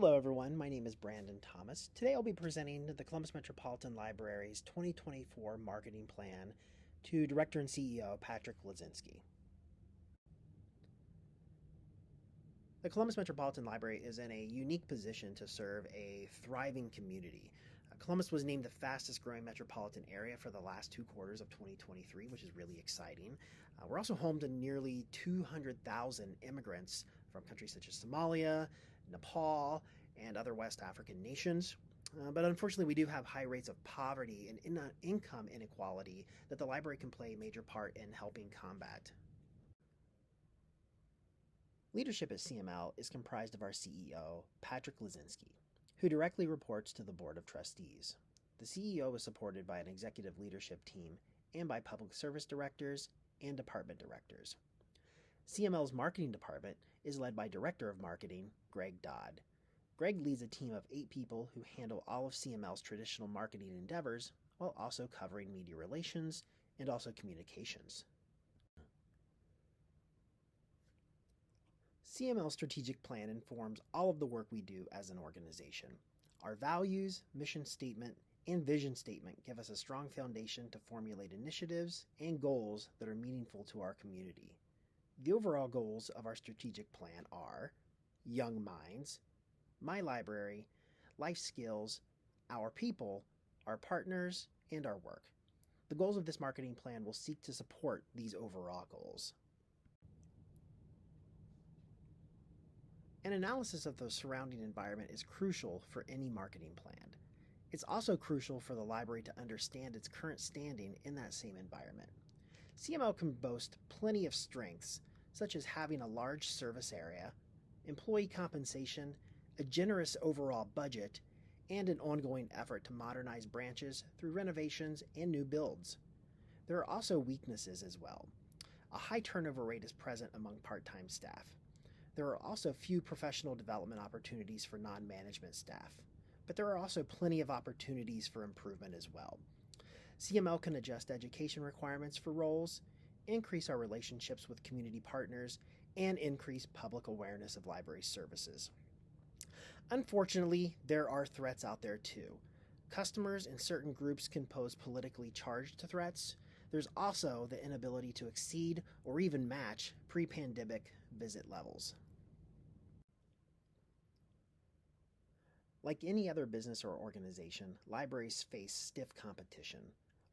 Hello everyone, my name is Brandon Thomas. Today I'll be presenting the Columbus Metropolitan Library's 2024 marketing plan to Director and CEO Patrick Lazinski. The Columbus Metropolitan Library is in a unique position to serve a thriving community. Columbus was named the fastest growing metropolitan area for the last 2 quarters of 2023, which is really exciting. We're also home to nearly 200,000 immigrants from countries such as Somalia, Nepal, and other West African nations. But unfortunately, we do have high rates of poverty and income inequality that the library can play a major part in helping combat. Leadership at CML is comprised of our CEO, Patrick Lazinski, who directly reports to the Board of Trustees. The CEO is supported by an executive leadership team and by public service directors and department directors. CML's marketing department is led by Director of Marketing, Greg Dodd. Greg leads a team of 8 people who handle all of CML's traditional marketing endeavors while also covering media relations and also communications. CML's strategic plan informs all of the work we do as an organization. Our values, mission statement, and vision statement give us a strong foundation to formulate initiatives and goals that are meaningful to our community. The overall goals of our strategic plan are Young Minds, My Library, Life Skills, Our People, Our Partners, and Our Work. The goals of this marketing plan will seek to support these overall goals. An analysis of the surrounding environment is crucial for any marketing plan. It's also crucial for the library to understand its current standing in that same environment. CML can boast plenty of strengths, such as having a large service area, employee compensation, a generous overall budget, and an ongoing effort to modernize branches through renovations and new builds. There are also weaknesses as well. A high turnover rate is present among part-time staff. There are also few professional development opportunities for non-management staff, but there are also plenty of opportunities for improvement as well. CML can adjust education requirements for roles, increase our relationships with community partners, and increase public awareness of library services. Unfortunately, there are threats out there too. Customers in certain groups can pose politically charged threats. There's also the inability to exceed or even match pre-pandemic visit levels. Like any other business or organization, libraries face stiff competition.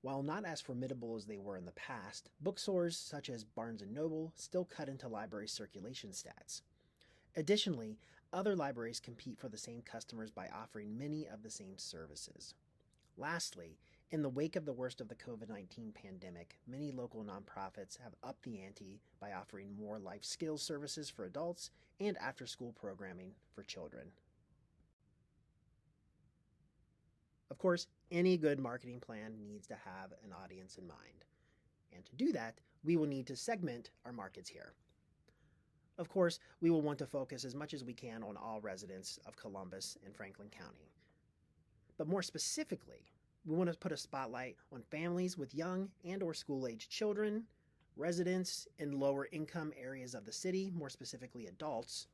While not as formidable as they were in the past, bookstores such as Barnes & Noble still cut into library circulation stats. Additionally, other libraries compete for the same customers by offering many of the same services. Lastly, in the wake of the worst of the COVID-19 pandemic, many local nonprofits have upped the ante by offering more life skills services for adults and after-school programming for children. Of course, any good marketing plan needs to have an audience in mind. And to do that, we will need to segment our markets here. Of course, we will want to focus as much as we can on all residents of Columbus and Franklin County. But more specifically, we want to put a spotlight on families with young and/or school-aged children, residents in lower income areas of the city, more specifically adults,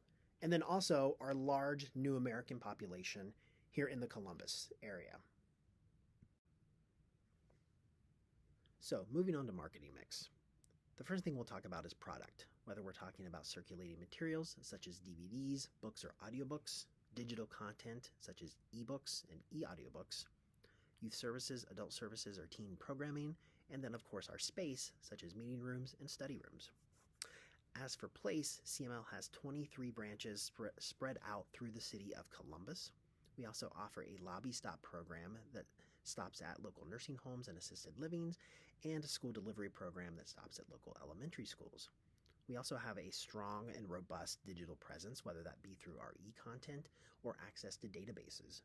and then also our large new American population here in the Columbus area. So, moving on to marketing mix. The first thing we'll talk about is product, whether we're talking about circulating materials such as DVDs, books, or audiobooks, digital content such as ebooks and e-audiobooks, youth services, adult services, or teen programming, and then of course our space such as meeting rooms and study rooms. As for place, CML has 23 branches spread out through the city of Columbus. We also offer a lobby stop program that stops at local nursing homes and assisted livings, and a school delivery program that stops at local elementary schools. We also have a strong and robust digital presence, whether that be through our e-content or access to databases.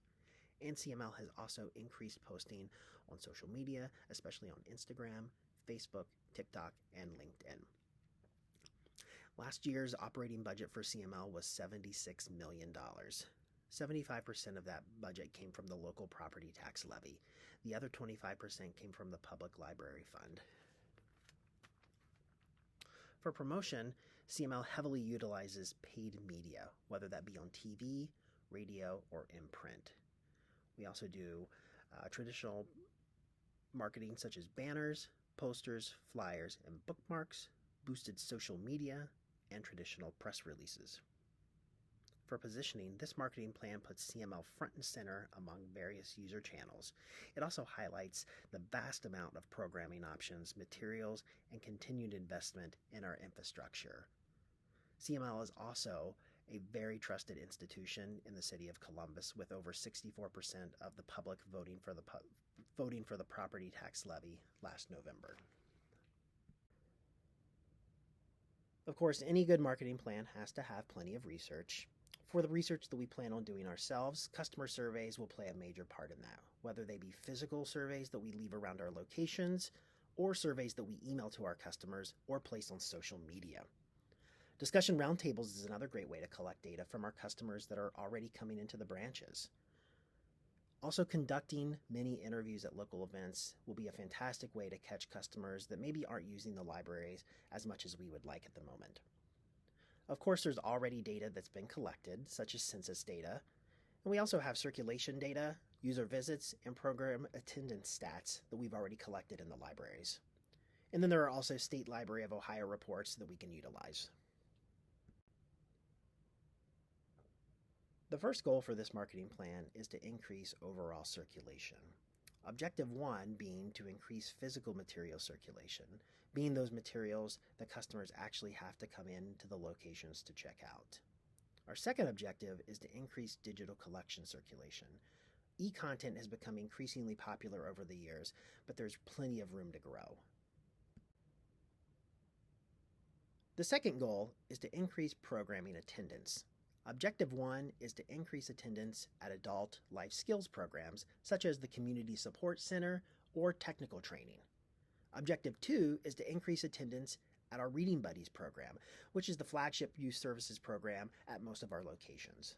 And CML has also increased posting on social media, especially on Instagram, Facebook, TikTok, and LinkedIn. Last year's operating budget for CML was $76 million. 75% of that budget came from the local property tax levy. The other 25% came from the public library fund. For promotion, CML heavily utilizes paid media, whether that be on TV, radio, or in print. We also do traditional marketing such as banners, posters, flyers, and bookmarks, boosted social media, and traditional press releases. For positioning, this marketing plan puts CML front and center among various user channels. It also highlights the vast amount of programming options, materials, and continued investment in our infrastructure. CML is also a very trusted institution in the city of Columbus, with over 64% of the public voting for the property tax levy last November. Of course, any good marketing plan has to have plenty of research. For the research that we plan on doing ourselves, customer surveys will play a major part in that, whether they be physical surveys that we leave around our locations, or surveys that we email to our customers or place on social media. Discussion roundtables is another great way to collect data from our customers that are already coming into the branches. Also, conducting many interviews at local events will be a fantastic way to catch customers that maybe aren't using the libraries as much as we would like at the moment. Of course, there's already data that's been collected, such as census data, and we also have circulation data, user visits, and program attendance stats that we've already collected in the libraries. And then there are also State Library of Ohio reports that we can utilize. The first goal for this marketing plan is to increase overall circulation. Objective 1 being to increase physical material circulation, being those materials that customers actually have to come in to the locations to check out. Our second objective is to increase digital collection circulation. E-content has become increasingly popular over the years, but there's plenty of room to grow. The second goal is to increase programming attendance. Objective 1 is to increase attendance at adult life skills programs, such as the Community Support Center or technical training. Objective 2 is to increase attendance at our Reading Buddies program, which is the flagship youth services program at most of our locations.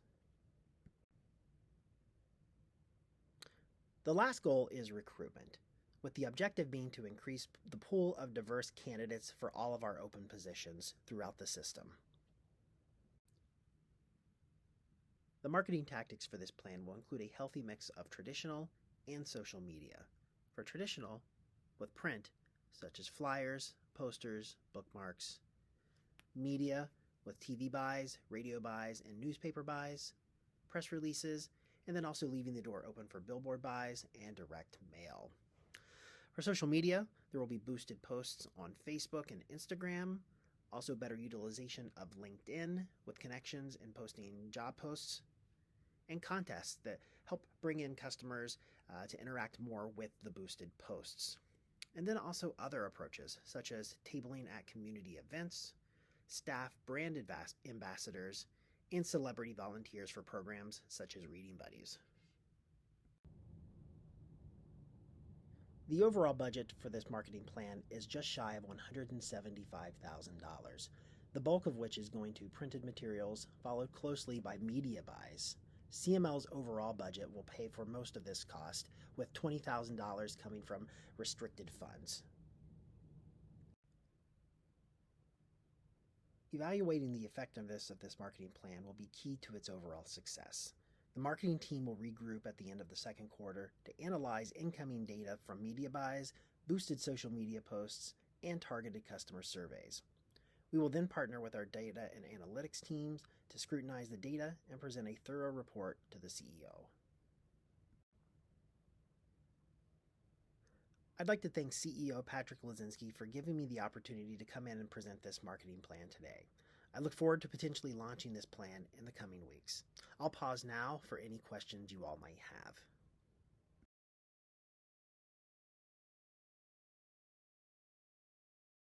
The last goal is recruitment, with the objective being to increase the pool of diverse candidates for all of our open positions throughout the system. The marketing tactics for this plan will include a healthy mix of traditional and social media. For traditional, with print, such as flyers, posters, bookmarks. Media, with TV buys, radio buys, and newspaper buys. Press releases, and then also leaving the door open for billboard buys and direct mail. For social media, there will be boosted posts on Facebook and Instagram, also better utilization of LinkedIn with connections and posting job posts, and contests that help bring in customers to interact more with the boosted posts. And then also other approaches, such as tabling at community events, staff brand ambassadors, and celebrity volunteers for programs such as Reading Buddies. The overall budget for this marketing plan is just shy of $175,000, the bulk of which is going to printed materials, followed closely by media buys. CML's overall budget will pay for most of this cost, with $20,000 coming from restricted funds. Evaluating the effectiveness of this marketing plan will be key to its overall success. The marketing team will regroup at the end of the second quarter to analyze incoming data from media buys, boosted social media posts, and targeted customer surveys. We will then partner with our data and analytics teams to scrutinize the data and present a thorough report to the CEO. I'd like to thank CEO Patrick Lazinski for giving me the opportunity to come in and present this marketing plan today. I look forward to potentially launching this plan in the coming weeks. I'll pause now for any questions you all might have.